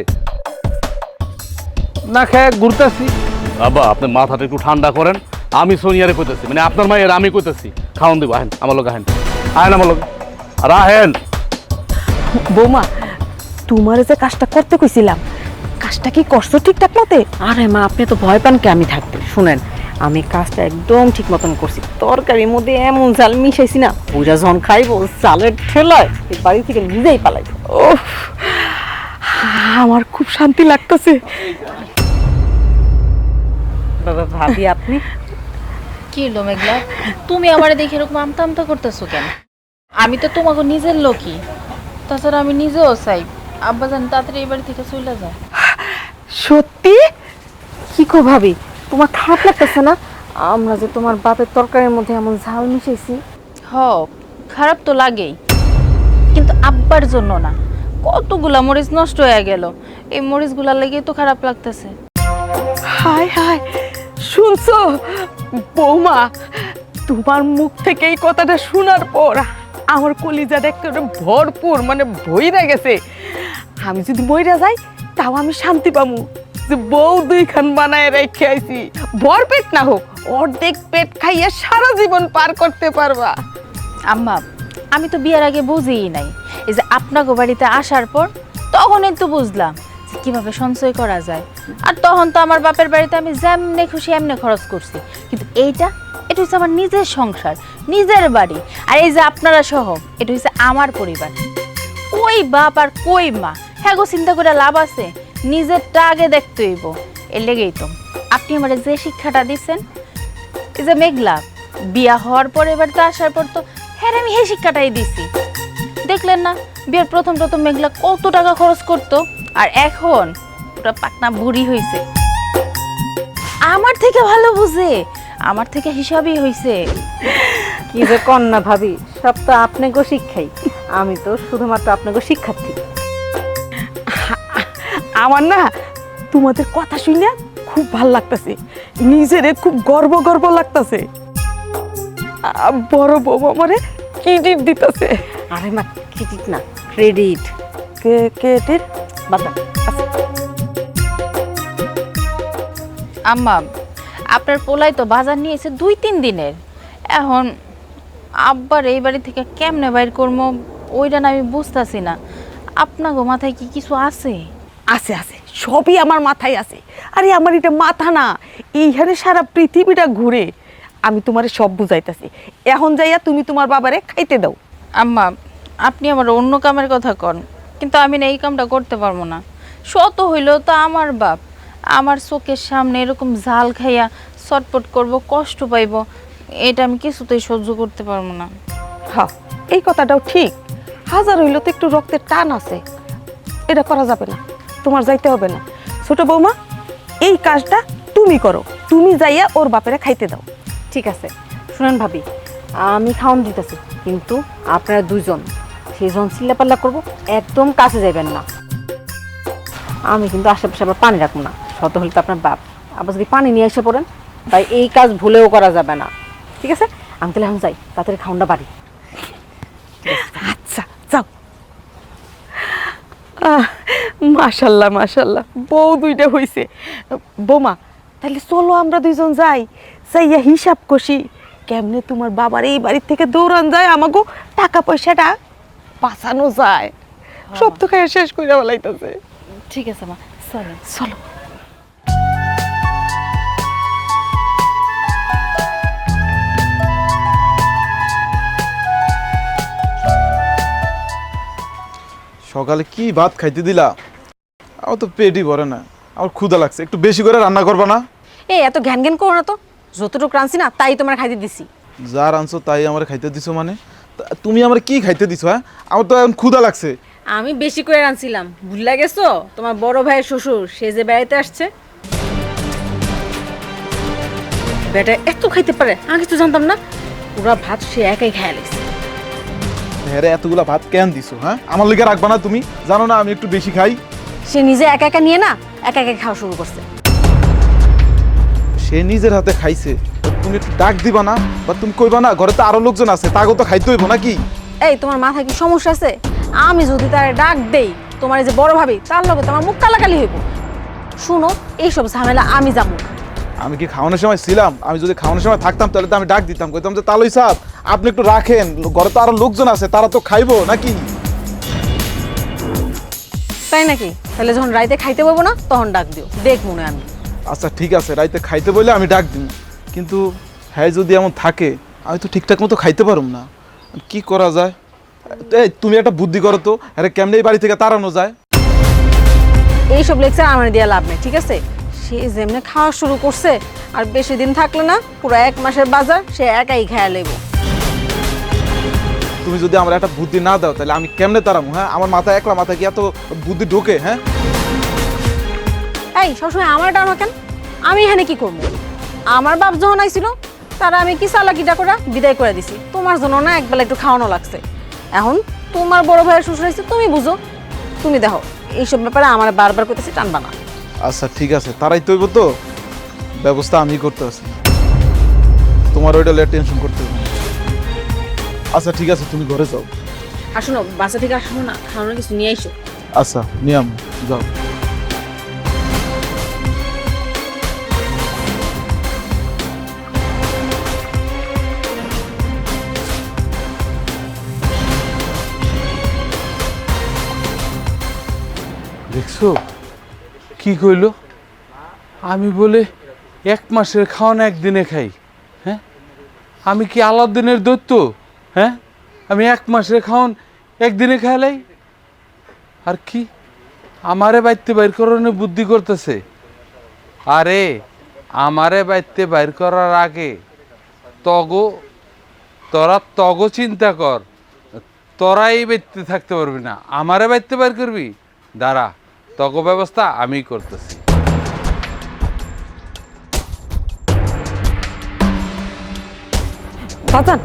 না খায় ঘুরতেছি। বাবা আপনি মাথাটা একটু ঠান্ডা করেন, আমি সোনিয়ারে কইতেছি, মানে আপনার মায়ের আমি কইতেছি খাওয়ান দিব। আহেন আমার লোক, আহেন আহেন আমার লোক, আর আহেন। বৌমা, তোমার যে কাজটা করতে কইছিলাম, কাজটা কি করছো ঠিকঠাক মতে? আরে মা, আপনি তো ভয় পান কে আমি থাকতে? শুনেন, আমি কাজটা একদম ঠিক মতন করছি। তরকারির মধ্যে এমন জাল মিশাইছি না, ওরা যখন খাইবো জালের ঠেলায় এই বাড়ি থেকে নিজেই পালাই। ওহ, আমার খুব শান্তি লাগতেছে। বাবা ভাবি আপনি কি হলো মেঘলা, তুমি আমারে দেখে এরকম আমতা আমতা করতেছো কেন? আমি তো তোমাকে নিজের লোকই, তাছাড়া আমি নিজেও চাই আব্বা জান তাড়াতাড়ি এই বাড়ি থেকে চলে যায়। সত্যি? কি কো ভাবি, তোমার খারাপ লাগতেছে না আমরা যে তোমার বাপের তরকারির মধ্যে এমন ঝাল মিশাইছি? হ, খারাপ তো লাগেই, কিন্তু আব্বার জন্য না। কতগুলা মরিচ নষ্ট হয়ে গেল, এই মরিচগুলার লেগে তো খারাপ লাগতেছে। হায় হায়, শুনছো বৌমা? তোমার মুখ থেকে এই কথাটা শোনার পর আমার কলিজাটা একেবারে ভরপুর, মানে ভইরা গেছে। আমি যদি মইরা যাই তাও আমি শান্তি পামু যে বউ দুইখান বানায় রেখে আইছি। ভর পেট না হোক, অর্ধেক পেট খাইয়া সারা জীবন পার করতে পারবা। আম্মা, আমি তো বিয়ের আগে বুঝিই নাই, এই যে আপনাকে বাড়িতে আসার পর তখনই তো বুঝলাম যে কিভাবে সঞ্চয় করা যায়। আর তখন তো আমার বাপের বাড়িতে আমি যেমনে খুশি এমনি খরচ করছি, কিন্তু এটা হচ্ছে আমার নিজের সংসার, নিজের বাড়ি। আর এই যে আপনারা সহ, এটা হচ্ছে আমার পরিবার। কই বাপ আর কই মা, হ্যাঁ গো, চিন্তা করে লাভ আছে? নিজেরটা আগে দেখতে হইব। এর লেগেই তো আপনি আমার যে শিক্ষাটা দিচ্ছেন, এই যে মেঘলা বিয়া হওয়ার পর এবার তো আসার পর তো হ্যাঁ আমি এই শিক্ষাটাই দিছি। দেখলেন না বিয়ের প্রথম মেঘলা কত টাকা খরচ করতো, আর এখন ওটা পাকনা বুড়ি হয়েছে। আমার থেকে ভালো বুঝে, আমার থেকে হিসাবই হয়েছে। কি যে কন্যা ভাবি, সব তো আপনাকে শিক্ষাই, আমি তো শুধুমাত্র আপনাকে শিক্ষার্থী। আমার না তোমাদের কথা শুনে খুব ভাল লাগতেছে, নিজেরে খুব গর্ব গর্ব লাগতেছে। বড় বউ আমারে ক্রেডিট দিতেছে। আরে মা, ক্রেডিট না ক্রেডিট। ক্রেডিট বাবা আম্মা, আপনার পোলাই তো বাজার নিয়েছে 2-3 দিনের। এখন আব্বার এই বাড়ি থেকে কেমনে বাইর করবো ওইটা না আমি বুঝতেছি না। আপনাকে মাথায় কি কিছু আছে? আছে আছে, সবই আমার মাথায় আছে। আরে আমার এটা মাথা না, এইখানে সারা পৃথিবীটা ঘুরে। আমি তোমারে সব বুঝাইতেছি, এখন যাইয়া তুমি তোমার বাবারে খাইতে দাও। আম্মা, আপনি আমার অন্য কামের কথা কন, কিন্তু আমি না এই কামটা করতে পারবো না। শত হইলেও তো আমার বাপ, আমার চোখের সামনে এরকম ঝাল খাইয়া চটপট করব, কষ্ট পাইব, এটা আমি কিছুতেই সহ্য করতে পারবো না। হ্যাঁ, এই কথাটাও ঠিক। হাজার হইলেও তো একটু রক্তের টান আছে, এটা করা যাবে না, তোমার যাইতে হবে না। ছোট বৌমা, এই কাজটা তুমি করো, তুমি যাইয়া ওর বাপেরা খাইতে দাও। ঠিক আছে। শুনেন ভাবি, আমি খাওয়ান দিতেছি, কিন্তু আপনারা দুজন সেজন চিল্লাপাল্লা করবো, একদম কাছে যাবেন না। আমি কিন্তু আশেপাশে আবার পানি রাখবো না, শত হলে তো আপনার বাপ, আবার যদি পানি নিয়ে এসে পড়েন, তাই এই কাজ ভুলেও করা যাবে না, ঠিক আছে? আমি তাহলে এখন যাই, তাড়াতাড়ি খাউনটা বাড়ি। আচ্ছা যাও। মাশাল্লাহ মাশাল্লাহ, বউ দুইটা হইছে। বৌমা তাহলে চলো আমরা দুইজন যাই, যাইয়া হিসাব কষি কেমনে তোমার বাবার এই বাড়ির থেকে দৌড়ান যায়, আমাকে টাকা পয়সাটা বাঁচানো যায়। সব তো খাইয়া শেষ করে বলাইতেছে। ঠিক আছে মা, চলো। চলো। সকালে কি ভাত খাইতে দিলা? আমার তো পেটই ভরে না, আমার ক্ষুধা লাগছে। একটু বেশি করে রান্না করবা না? এই এত ঘ্যান ঘ্যান করো না তো, যতটুকু রাঁধছি না তাই তোমার খাইতে দিছি। যা রাঁধছো তাই আমার খাইতে দিছো মানে? তুমি আমার কি খাইতে দিছো? হ্যাঁ, আমার তো এখন ক্ষুধা লাগছে। আমি বেশি করে রাঁধছিলাম, ভুলে গেছো? তোমার বড় ভাইয়ের শ্বশুর সে যে বেড়াইতে আসছে, বেটা এত খাইতে পারে আগে তো জানতাম না। পুরা ভাত সে একাই খেয়ে লাগছে। হ্যাঁ রে, এতগুলা ভাত কেন দিছো? হ্যাঁ, আমার লিগে রাখবা না তুমি? জানো না আমি একটু বেশি খাই। সে নিজে একা একা নিয়ে না একা একা খাওয়া শুরু করছে। সে নিজের হাতে খাইছে, তুমি একটু ডাক দিবা না? বা তুমি কইবা না ঘরে তো আরো লোকজন আছে, তাকেও তো খাইতে হইব নাকি? এই তোমার মাথায় কি সমস্যা আছে? আমি যদি তার ডাক দেই, তোমার এই যে বড় ভাবি তার লগে তোমার মুখ কালাকালি হইব। শুনো, এইসব ঝামেলা আমি যাবো না। আমি কি খাওয়ানোর সময় ছিলাম? আমি যদি খাওয়ানোর সময় থাকতাম তাহলে তো আমি ডাক দিতাম, কইতাম যে তালই সাহেব আপনি একটু রাখেন, ঘরে তো আরো লোকজন আছে, তারা তো খাইবো নাকি? তাই নাকি? তাহলে যখন রাইতে খাইতে বলবো না তখন ডাক দিও, দেখ মনে আমি। আচ্ছা ঠিক আছে, রাইতে খাইতে বলে আমি ডাক দিই, কিন্তু হ্যাঁ যদি এমন থাকে আমি তো ঠিকঠাক মতো খাইতে পারুম না। কি করা যায়? এই তুমি একটা বুদ্ধি করো তো, আরে কেমনে এই বাড়ি থেকে তাড়ানো যায়? এইসব লেকচার আমার দিয়ে লাভ নেই, ঠিক আছে? সে যেমনি খাওয়া শুরু করছে, আর বেশি দিন থাকলে না পুরো 1 মাসের বাজার সে একাই খেয়ে লেব। তুমি যদি আমার একটা বুদ্ধি না দাও তাহলে আমি কেমনে তাড়ামু? হ্যাঁ, আমার মাথায় একলা মাথায় কি এত বুদ্ধি ঢোকে? হ্যাঁ, এই সবসময় আমার ডানো কেন? আমি এখানে কি করবো? আমার বাপ যখন আইছিল তারা আমি কি চালাকিটা করে বিদায় করে দিছি। তোমার জন্য না একবেলা একটু খাওয়ানো লাগছে। এখন তোমার বড় ভাইয়ের শ্বশুর আইছে, তুমি বুঝো। তুমি দেখো এইসব ব্যাপারে আমার বারবার করতেছি, টানবা না। আচ্ছা ঠিক আছে, তারাই তৈব তো, ব্যবস্থা আমি করতে আছি, তোমার ওইটা লে টেনশন করতে হবে। আচ্ছা ঠিক আছে, তুমি ঘরে যাও। আর শোনো, বাসা থেকে আসো না, খাওয়ানোর কিছু নিয়ে আইসো। আচ্ছা নিয়াম, যাও। দেখছো কি কইল? আমি বলে 1 মাসের খাওয়ানো একদিনে খাই। হ্যাঁ, আমি কি আলাদিনের দৈত্য? হ্যাঁ, আমি 1 মাসের খাওয়ান একদিনে খাইলাই। আর কি আমারে বাইতে বাইর করার বুদ্ধি করতেছে? আরে আমারে বাইতে বাইর করার আগে তোরা চিন্তা কর, তোরাই বাইতে থাকতে পারবি না, আমারে বাইতে বাইর করবি। দাঁড়া, তগো ব্যবস্থা আমি করতেছি। বাজান,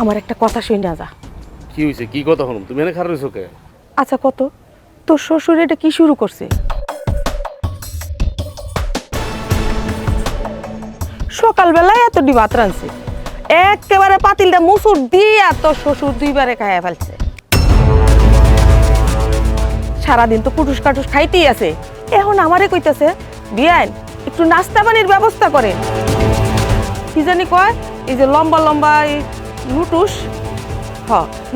আমার একটা কথা শুনে যা। কি হয়েছে? কি কথা হলো? তুমি এনে খারাপ হয়েছো কে? আচ্ছা কত, তোর শ্বশুর এটা কি শুরু করছে? সকালবেলায় এতটি ভাত রাঁধছে, একেবারে পাতিলটা মুসুর দিয়া তোর শ্বশুর 2বারে খাইয়া ফেলছে। সারাদিন তো কুটুস কাটুস খাইতেই আছে। এখন আমারে কইতাছে বিয়ান একটু নাস্তা পানির ব্যবস্থা করে। কি জানি কয়, এই যে লম্বা লম্বা নুটুস,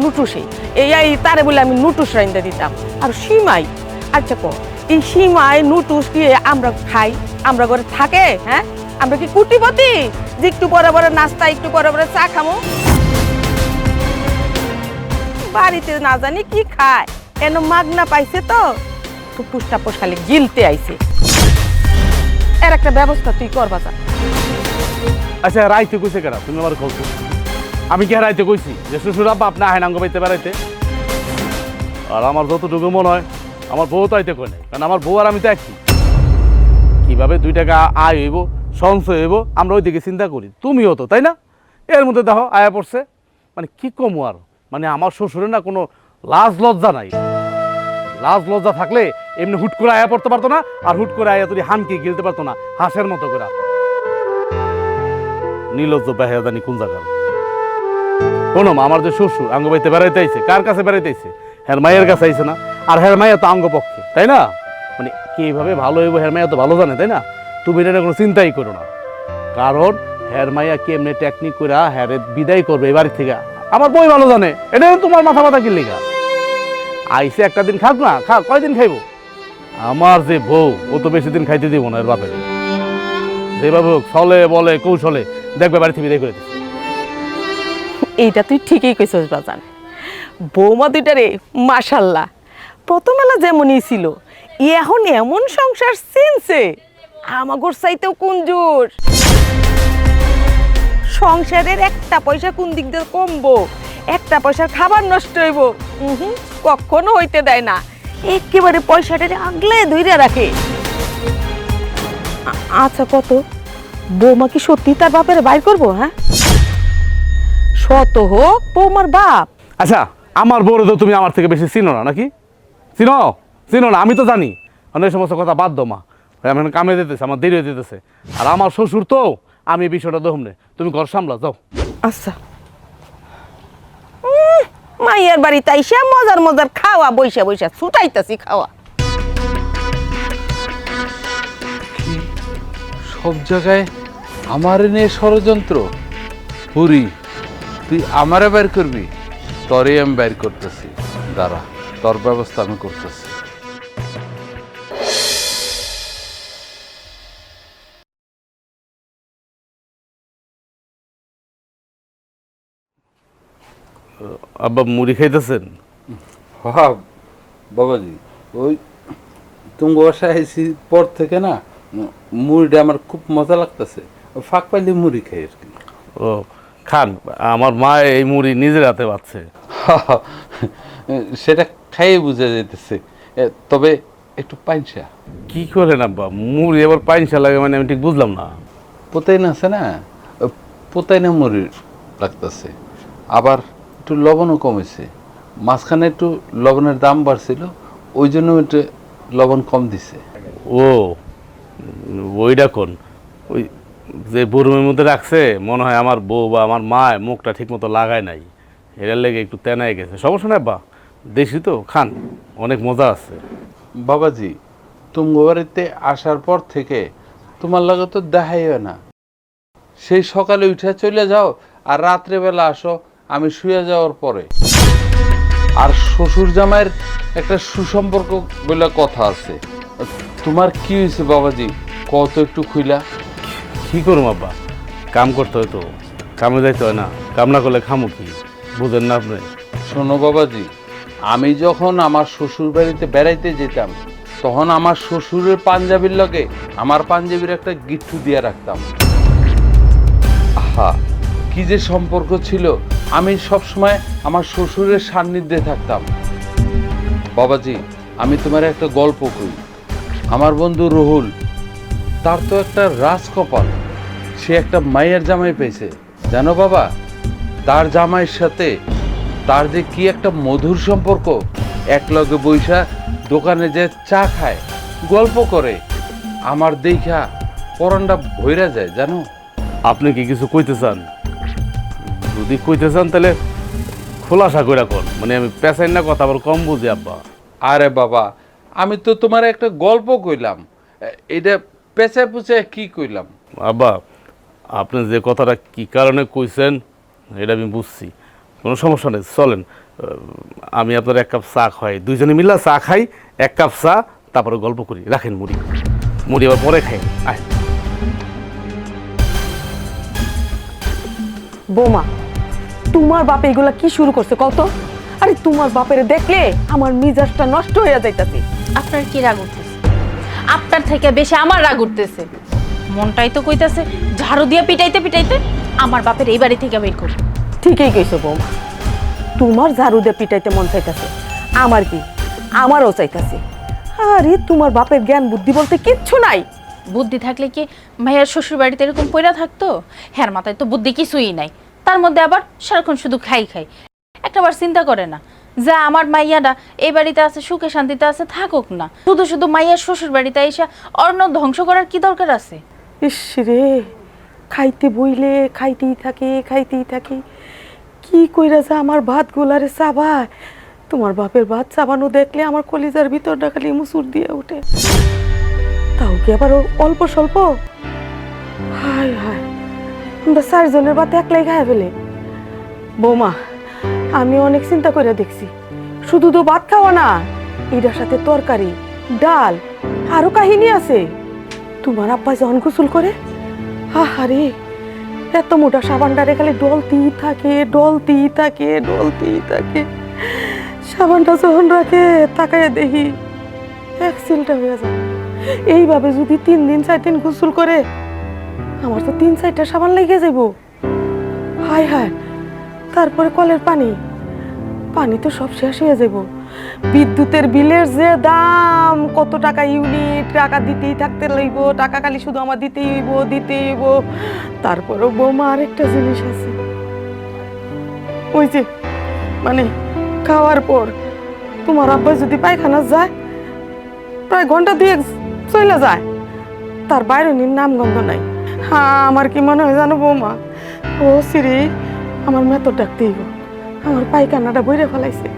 নুটুসই এই তারে বলে আমি নুটুস রাইন্দা দিতাম। আর সিমাই, আচ্ছা কো এই সিমাই নুটুস কি আমরা খাই? আমরা ঘরে থাকে? হ্যাঁ, আমরা কি কুটিপতি যে একটু পরে পরে নাস্তা, একটু পরে পরে চা খামো? বাড়িতে না জানি কি খায়, এন মাগনা পাইছে তো টুসটা পোষ খালি গিলতে আইছে। এর একটা ব্যবস্থা তুই করবা যা। আচ্ছা রাইতে কইছে কেনা? তুমি আমার কইছো, আমি কি রাইতে কইছি যে শ্বশুর আব্বা আপনি আহেন আঙ্গ বাইতে বেড়াইতে? আর আমার যতটুকু মনে হয় আমার বউ তো আইতে কই নাই, কারণ আমার বউ আর আমি তো একই। কিভাবে 2 টাকা আয় হইব, সঞ্চয় হইব, আমরা ওইদিকে চিন্তা করি। তুমিও তো তাই না? এর মধ্যে দেখো আয়া পড়ছে, মানে কি কমু আর, মানে আমার শ্বশুরের না কোনো লাজ লজ্জা নাই। লাজ লজ্জা থাকলে এমনি হুট করে আয়া পড়তে পারতো না, আর হুট করে আয়া তুই হানকে গিলতে পারতো না হাঁসের মতো করে। নীলজ্জ বেহায়া জানি কোন জায়গার। শোনো মা, আমার যে শ্বশুর আঙ্গ বাড়িতে বেড়াইতে আইছে, কার কাছে বেড়াইতে আইছে? হ্যার মায়ের কাছে আইছে না? আর হ্যার মাইয়া তো আঙ্গ পক্ষে, তাই না? মানে কিভাবে ভালো হইব হ্যার মাইয়া তো ভালো জানে, তাই না? তুমি এটা কোনো চিন্তাই করো না, কারণ হ্যার মাইয়া কেমনে টেকনিক করে হ্যারে বিদায় করবে এই বাড়ি থেকে আমার বই ভালো জানে। এটা তোমার মাথা মাথা কি লেগা? আইসে একটা দিন খাক না, খা, কয়দিন খাইবো? আমার যে বউ, ও তো বেশি দিন খাইতে দিব না এর বাপের। যেভাবে হোক ছলে বলে কৌশলে দেখবে বাড়ি থেকে বিদায় করে দিচ্ছে। এইটা তুই ঠিকই কইছস বাজান। বৌমা দুইটারে মাশাল্লাহ প্রথমবেলা যেমনই ছিল, এখন এমন সংসার চিনছে আমাগোর চাইতেও কুঞ্জুর। সংসারের একটা পয়সা কোন দিক দিয়ে কমবো, একটা পয়সার খাবার নষ্ট হইব, কখনো হইতে দেয় না। একেবারে পয়সাটারে আগলে ধইরা রাখে। আচ্ছা কত, বৌমা কি সত্যি তার বাপের বাইর করবো? হ্যাঁ, শত হোক বৌমার বাপ। আচ্ছা, আমার বউরে তো তুমি আমার থেকে বেশি চিনো না নাকি? চিনো চিনো না? আমি তো জানি। অনেক সমস্ত কথা বাদ দো মা, আমি এখন কামে দিতেছে, আমার দেরি হয়ে যেতেছে। আর আমার শ্বশুর তো, আমি এই বিষয়টা দেখুন না, তুমি ঘর সামলা যাও। আচ্ছা, মাইয়ার বাড়িতে আইসা মজার মজার খাওয়া, বইসা বইসা ছুটাইতাছি খাওয়া। সব জায়গায় আমার নিয়ে ষড়যন্ত্র। পুরি, তুই আমারে বের করবি? তরে আমি বের করতেছি, দাঁড়া, তোর ব্যবস্থা আমি করতেছি। আব্বা মুড়ি খাইতেছেন? হ্যাঁ বাবাজি, ওই তুমি বাসায় আইসি পর থেকে না মুড়িটা আমার খুব মজা লাগতেছে, ফাঁক পাইলে মুড়ি খাই আর কি। ও খান, আমার মা এই মুড়ি নিজের হাতে বাচ্ছে। সেটা খাইয়ে বোঝা যাইতেছে, তবে একটু পাইনসা। কি করেন আব্বা, মুড়ি আবার পাইনসা লাগে মানে? আমি ঠিক বুঝলাম না। পোতাইন আছে না, পোতাইনা মুড়ি লাগতেছে। আবার একটু লবণও কমেছে, মাঝখানে একটু লবণের দাম বাড়ছিল, ওই জন্য একটু লবণ কম দিছে। ও ওইটা কোন, ওই যে বরুমের মধ্যে রাখছে মনে হয় আমার বউ বা আমার মা মুখটা ঠিক মতো লাগায় নাই, এটার লেগে একটু তেনায় গেছে। সমস্যা নাই বা, দেশি তো, খান, অনেক মজা আছে। বাবাজি, তুমি বাড়িতে আসার পর থেকে তোমার লাগে তো দেখাই হয় না। সেই সকালে উঠে চলে যাও আর রাত্রেবেলা আসো আমি শুয়ে যাওয়ার পরে। আর শ্বশুর জামাইয়ের একটা সুসম্পর্ক বলে কথা আছে। তোমার কি হয়েছে বাবাজি, কত একটু খুইলা? কি করুম আব্বা, কাম করতে হয় তো, কামে যাইতে হয় না, কাম না করলে খামো কি, বুঝেন না আপনি? শোনো বাবাজি, আমি যখন আমার শ্বশুর বাড়িতে বেড়াইতে যেতাম তখন আমার শ্বশুরের পাঞ্জাবির লগে আমার পাঞ্জাবির একটা গিট্টু দিয়ে রাখতাম। আহা, কি যে সম্পর্ক ছিল! আমি সবসময় আমার শ্বশুরের সান্নিধ্যে থাকতাম। বাবাজি, আমি তোমার একটা গল্প কই। আমার বন্ধু রুহুল, তার তো একটা রাজকপাল, সে একটা মায়ের জামাই পেয়েছে জানো বাবা। তার জামাইয়ের সাথে তার যে কি একটা মধুর সম্পর্ক, এক লগে বৈশা দোকানে যে চা খায়, গল্প করে, আমার দেখা পরানটা ভইরা যায় জানো। আপনি কি কিছু কইতে চান? যদি কইতে চান তাহলে খোলাসা করে কোন, মানে আমি পেছাই না কথা আবার কম বুঝি আব্বা। আরে বাবা, আমি তো তোমার একটা গল্প কইলাম, এটা পেঁচে পুচে কি কইলাম? আব্বা, আপনি যে কথাটা কি কারণে কইছেন এটা আমি বুঝছি, কোনো সমস্যা নেই, চলেন আমি আপনার এক কাপ চা খাই, দুইজনে মিলা চা খাই, এক কাপ চা, তারপরে গল্প করি। রাখেন মুড়ি, মুড়ি আবার পরে খাই। আয় বৌমা, তোমার বাপ এগুলা কি শুরু করছে কত? আরে তোমার বাপের দেখলে আমার মিজাজটা নষ্ট হয়ে যাইতাছে। আপনার কি রাগ উঠতেছে? আপনার থেকে বেশি আমার রাগ উঠতেছে। মনটাই তো কইতাছে ঝাড়ু দিয়া পিটাইতে পিটাইতে আমার বাপের এই বাড়ি থেকে বের করো। ঠিকই কইছো বৌমা, তোমার ঝাড়ু দিয়ে পিটাইতে মন চাইতাছে, আমার কি, আমারও চাইতাছে। আরে তোমার বাপের জ্ঞান বুদ্ধি বলতে কিচ্ছু নাই। বুদ্ধি থাকলে কি ভাইয়ার শ্বশুর বাড়িতে এরকম পয়রা থাকতো? হ্যার মাথায় তো বুদ্ধি কিছুই নাই, তার মধ্যে আবার সারাক্ষণ শুধু খাই খাই, একটাবার চিন্তা করে না যে আমার মাইয়াটা এই বাড়িতে আছে, সুখে শান্তিতে আছে, থাকুক না। শুধু শুধু মাইয়ার শ্বশুর বাড়িতে এসে অন্য ধ্বংস করার কি দরকার আছে? ইস রে, খাইতে বইলে খাইতেই থাকে কি কইরা যে আমার ভাত গুলারে চাবায়। তোমার বাপের ভাত চাবানো দেখলে আমার কলিজার ভিতরটা খালি মুসুর দিয়ে ওঠে। তাও কি আবার অল্প স্বল্প? হায় হায়, আমরা 4 জনের ভাত একলাই খায় ফেলে। বৌমা, আমি অনেক চিন্তা করে দেখছি, শুধু তো ভাত খাওয়া না, এটার সাথে তরকারি, ডাল, আরো কাহিনী আছে। তোমার আব্বা যখন গোসল করে, আহারে এত মোটা সাবানটারে খালি ডলতেই থাকে। সাবানটা যখন রাখে তাকায় দেখি এক সিলটা হয়ে যায়। এইভাবে যদি 3 দিন 4 দিন গোসল করে, আমার তো 3-4টা সাবান লেগে যাইব। হায় হায়, তারপরে কলের পানি তো সব শেষ হয়ে যাব। বিদ্যুতের বিলের যে দাম, কত টাকা ইউনিট, টাকা দিতেই থাকতে লইব, টাকা খালি শুধু আমার দিতেই হইব। তারপরেও বৌমা আরেকটা জিনিস আছে, ওই যে মানে খাওয়ার পর তোমার আব্বা যদি পায়খানা যায়, প্রায় ঘন্টা 2 চলে যায়, তার বাইরনির নাম গন্ধ নাই। হ্যাঁ, আমার কি মনে হয় জানো বৌমা, ও সিরি আমার মেতর ডাকতেই গো, আমার পায়খানাটা বইরে ফেলাইছে।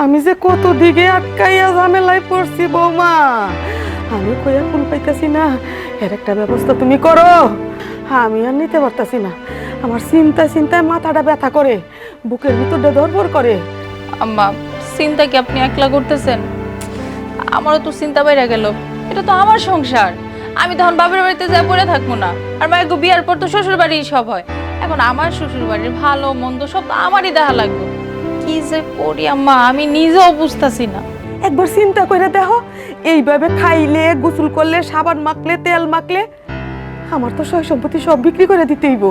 আমি যে কত দিকে আটকাইয়া ঝামেলায় পড়ছি বৌমা, আমি কইয়া ফুল পাইতাছি না। এর একটা ব্যবস্থা তুমি করো, আমি আর নিতে পারতাছি না। আমার চিন্তায় মাথাটা ব্যথা করে, বুকের ভিতরটা ধরপড় করে। আম্মা, চিন্তা কি আপনি একলা করতেছেন? আমারও তো চিন্তা বাইরে গেল। এটা তো আমার সংসার, আমি তখন বাপের বাড়িতে যা পড়ে থাকবো না। আর মায়ের বিয়ার পর তো শ্বশুর বাড়ি সব হয়। এখন আমার শ্বশুর বাড়ির ভালো মন্দ সব তো আমারই দেখা লাগবে। কি যে করি আম্মা, আমি নিজেও বুঝতেছি না। একবার চিন্তা করে দেখো, এইভাবে খাইলে, গোসল করলে, সাবান মাখলে, তেল মাখলে, আমার তো সয় সম্পত্তি সব বিক্রি করে দিতে হইব।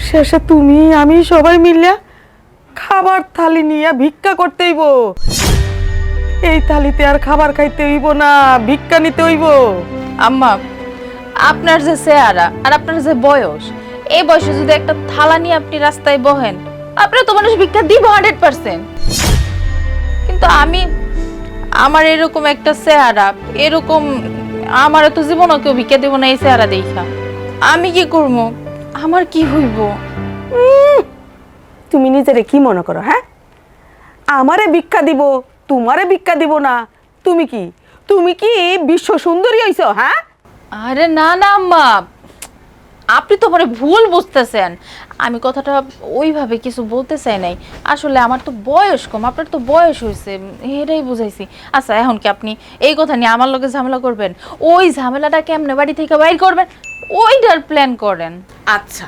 শেষে তুমি আমি সবাই মিলে খাবার থালি নিয়ে ভিক্ষা করতে হইব। এই থালিতে আর খাবার খাইতে হইব না, ভিক্ষা নিতে হইব। আম্মা, আপনার যে চেহারা আর আপনার যে বয়স, এই বয়সে যদি একটা থালা নিয়ে আপনি রাস্তায় বহেন, আপনার তো মানুষ ভিক্ষা দিব 100%। কিন্তু আমার এরকম একটা চেহারা, এরকম আমার তো জীবনও কেউ ভিক্ষা দেব না এই চেহারা দেখা। আমি কি করবো? আমার কি হইব? তুমি নিজেরে কি মনে করো? হ্যাঁ, আমারে ভিক্ষা দিব, তোমারে ভিক্ষা দিব না? তুমি কি বিশ্ব সুন্দরী হইছ? হ্যাঁ, আরে না না আম্মা, আপনি তো মানে ভুল বুঝতেছেন। আমি কথাটা ওইভাবে কিছু বলতে চাই নাই। আসলে আমার তো বয়স কম, আপনার তো বয়স হয়েছে, এটাই বুঝাইছি। আচ্ছা, এখন কি আপনি এই কথা নিয়ে আমার লগে ঝামেলা করবেন? ওই ঝামেলাটা কেমনে বাড়ি থেকে বাইর করবেন, ওইটার প্ল্যান করেন। আচ্ছা,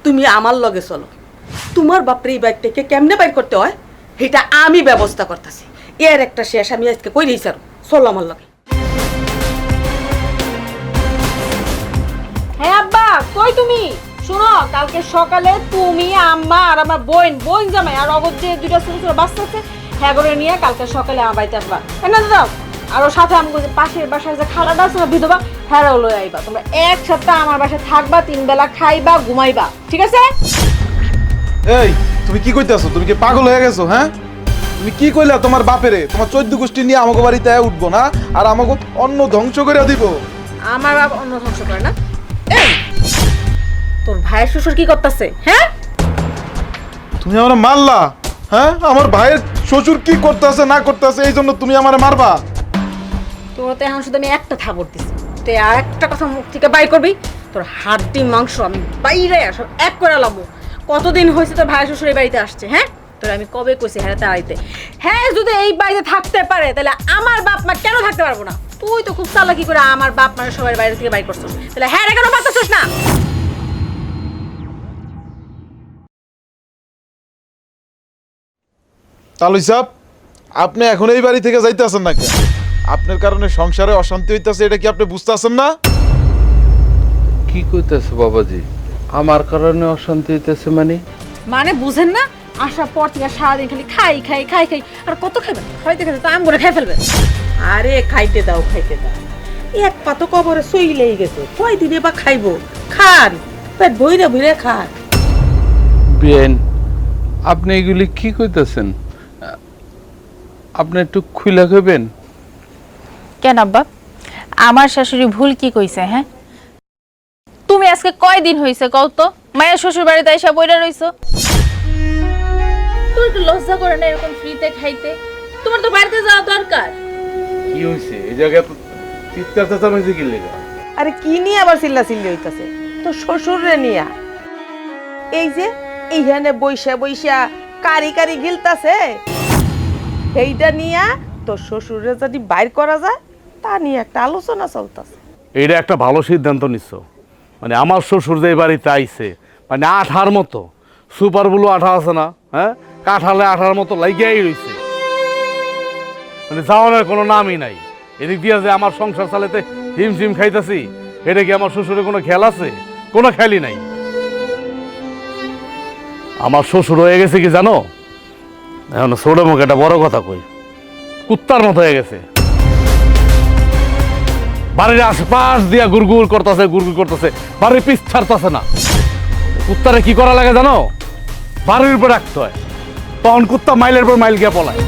তুমি আমার লগে চলো। তোমার বাপরে এই বাড়ি থেকে কেমনে বাইর করতে হয় এটা আমি ব্যবস্থা করতেছি। এর একটা শেষ আমি আজকে কইরেই ছাড়ো। চলো আমার লগে। হ্যাঁ আব্বা, কই তুমি? শোনো, কালকে সকালে তুমি, আম্মা আর আমার বোন জামাই আর অগর যে 2টা ছোট ছোট বাচ্চা আছে, হ্যাঁ করে নিয়ে কালকে সকালে আমার বাড়িতে আসবা। না দাদা, আর ওর সাথে আমাকে যে পাশের বাসায় যে খালাটা আছে না, বিধবা, হ্যাঁও লয়ে আইবা। তোমরা 1 সপ্তাহ আমার বাসায় থাকবা, 3 বেলা খাইবা, ঘুমাইবা, ঠিক আছে? এই তুমি কি কইতেছো? তুমি কি পাগল হয়ে গেছো? হ্যাঁ, তুমি কি কইলা তোমার বাপেরে? তোমার 14 গোষ্ঠী নিয়ে আমাকে বাড়িতে উঠবো না, আর আমাকে অন্ন ধ্বংস করে দিব? আমার বাপ অন্য ধ্বংস করে না। এই তোর ভাইয়ের শ্বশুর কি করতেছে? হ্যাঁ, তুমি আমার মারলা? হ্যাঁ, আমার ভাইয়ের শ্বশুর কি করতেছে না করতেছে এই জন্য তুমি আমারে মারবা? তোর তো এখন শুধু আমি একটা থাবর দিছি, তুই আর একটা কথা মুখ থেকে বাইর করবি, তোর হাড্ডি মাংস আমি বাইরে সব এক করে লাবো। কতদিন হয়েছে তোর ভাই শ্বশুর এই বাড়িতে আসছে? হ্যাঁ, তোর আমি কবে কইছি হ্যাঁ তাড়াইতে? হ্যাঁ, যদি এই বাড়িতে থাকতে পারে তাহলে আমার বাপ মা কেন থাকতে পারবো না? তুই তো খুব চালাকি করে আমার বাপ মার সবাই বাইরে থেকে বাইর করছিস, তাহলে হ্যাঁ রে কেন পারতেছিস না? তালুই সাহেব, আপনি এখন এই বাড়ি থেকে যাইতেছেন না কেন? আপনার কারণে সংসারে অশান্তি হইতাছে, এটা কি আপনি বুঝতেছেন না? কি কইতেছে বাবাজি? আমার কারণে অশান্তি হইতেছে মানে বুঝেন না, আসার পর থেকে সারাদিন খালি খাই খাই খাই খাই, আর কত খাইবেন? খাইতে খাইতে তো আম করে খাই ফেলবেন। আরে খাইতে দাও। এক পা তো কবরে সইলেই গেছে, কয়দিনে বা খাইবো? খান, পেট ভইরে ভইরে খান। বেন, আপনি এগুলি কি কইতেছেন? আপনি একটু খুইলা কইবেন? কেন আব্বা, আমার শাশুড়ি ভুল কি কইছে? হ্যাঁ, তুমি আজকে কয়দিন হইছে কও তো মায়ের শ্বশুর বাড়িতে এসে বইরা রইছো? তোর একটু লজ্জা করে না এরকম ফ্রিতে খাইতে? তোমার তো বাড়িতে যাওয়া দরকার। কি হইছে এই জায়গায় তো চিৎকার চেঁচামেচি কি লেগা? আরে কি নিয়ে আবার চিল্লা চিল্লি হইতাছে? তো শ্বশুরে নিয়া এই যে এইখানে বইসা বইসা কারি কারি গিলতাছে, এইটা নিয়া তো শ্বশুরে যদি বাইর করা যায় তা নিয়ে একটা আলোচনা চলতেছে। এইটা একটা ভালো সিদ্ধান্ত নিচ্ছ। মানে আমার শ্বশুর যে বাড়িতে আইছে, মানে আঠার মতো, সুপার ব্লু আঠা আছে না, হ্যাঁ, কাঁঠালে আঠার মতো লাইগাই রইছে, মানে যাওয়ানোর কোনো নামই নাই। এদিক দিয়ে যে আমার সংসার চালাতে হিমশিম খাইতেছি, এটা কি আমার শ্বশুরের কোনো খেয়াল আছে? কোনো খেয়ালই নাই। আমার শ্বশুর হয়ে গেছে কি জানো, এখন ছোট মুখে একটা বড় কথা কই, কুত্তার মতো হয়ে গেছে। বাড়ির আশপাশ দিয়া গুড়গুড় করতেছে, বাড়ির পিছ ছাড়তেছে না। কুত্তারে কি করা লাগে জানো? বাড়ির উপর রাখতে হয়, তখন কুত্তা মাইলের পর মাইল গিয়া পলায়।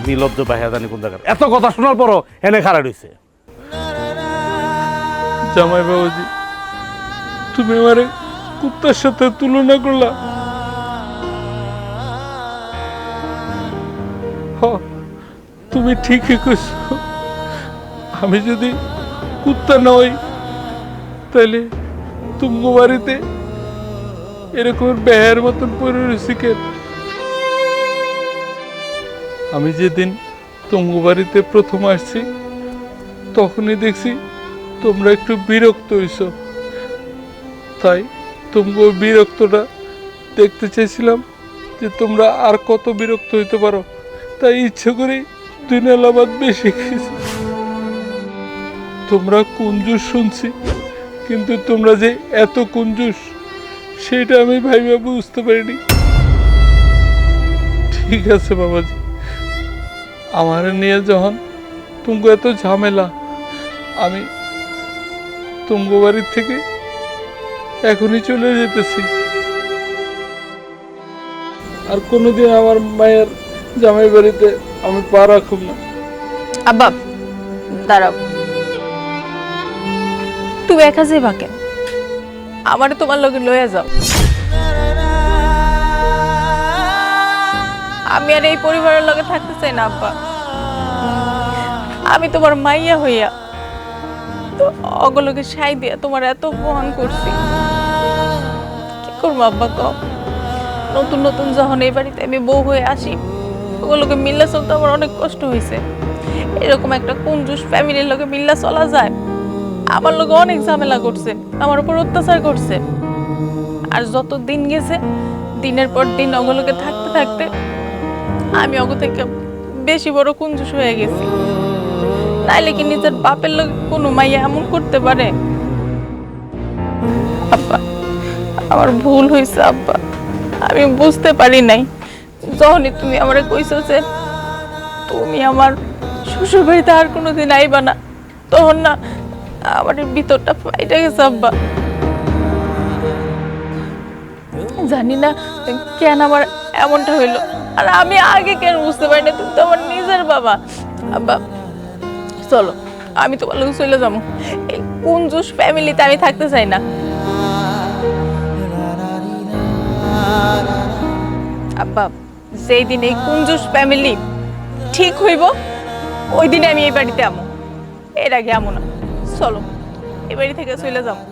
নির্লজ্জ পাহিয়া জানি কোন জায়গায়। এত কথা শোনার পরও এনে খাড়া রইছে। জামাই বাবুজি, তুমি আমারে কুত্তার সাথে তুলনা করলা? তুমি ঠিকই কইছো, আমি যদি কুত্তা না হই তাহলে তুমি বাড়িতে এরকম বেহার মতন পড়ে রয়েছি কেন? আমি যেদিন তুমগো বাড়িতে প্রথম আসছি তখনই দেখছি তোমরা একটু বিরক্ত হইছো, তাই তুমগো বিরক্তটা দেখতে চাইছিলাম যে তোমরা আর কত বিরক্ত হইতে পারো, তাই ইচ্ছে করে 2 নালা ভাত বেশি খেয়েছি। তোমরা কুঞ্জুস শুনছি, কিন্তু তোমরা যে এত কুঞ্জুস সেটা আমি ভাইবা বুঝতে পারিনি। ঠিক আছে বাবাজি, আমার নিয়ে যখন তুমগো এত ঝামেলা, আমি তুমগো বাড়ির থেকে এখনই চলে যেতেছি। আর কোনোদিন আমার মায়ের জামাই বাড়িতে আমি পা রাখুম না। আব্বা দাঁড়াও, তুমি একা যাইবা কেন? আমারে তোমার লগে লইয়া যাও। আমি আর এই পরিবারের লগে থাকতে চাই না আব্বা। আমি তোমার মাইয়া হইয়া তো অগলকে সাই দিয়া তোমার এত অপমান করছি, কি করবো আব্বা কও? নতুন নতুন যখন এই বাড়িতে আমি বউ হয়ে আসি, ওগুলোকে মিল্লা চলতে আমার অনেক কষ্ট হয়েছে। এরকম একটা কুঞ্জুস ফ্যামিলির লোকে মিল্লা চলা যায়? আমার লোক অনেক ঝামেলা করছে, আমার উপর অত্যাচার করছে। আর যত দিন গেছে, দিনের পর দিন ওগুলোকে থাকতে থাকতে আমি ওগো থেকে বেশি বড় কুঞ্জুস হয়ে গেছি। নাইলে কি নিজের বাপের লোক কোনো মাইয়া এমন করতে পারে? আব্বা, আমার ভুল হয়েছে আব্বা, আমি বুঝতে পারি নাই। যখনই তুমি আমারে কইছো যে তুমি আমার শ্বশুর বাড়িতে আর কোনোদিন আইবা না, তখন না আমার ভিতরটা ফাইটা গেছে আব্বা। জানি না কেন আমার এমনটা হইলো, আর আমি আগে কেন বুঝতে পারি না? তুমি তো আমার নিজের বাবা। আব্বা চলো, আমি তোমার লোক চলে যাবো। এই কুঞ্জুস ফ্যামিলিতে আমি থাকতে চাই না। আব্বা, যেই দিন এই কুঞ্জুস ফ্যামিলি ঠিক হইব, ওই দিনে আমি এই বাড়িতে আমো, এর আগে আমো না। চলো, এই বাড়ি থেকে চলে যাবো।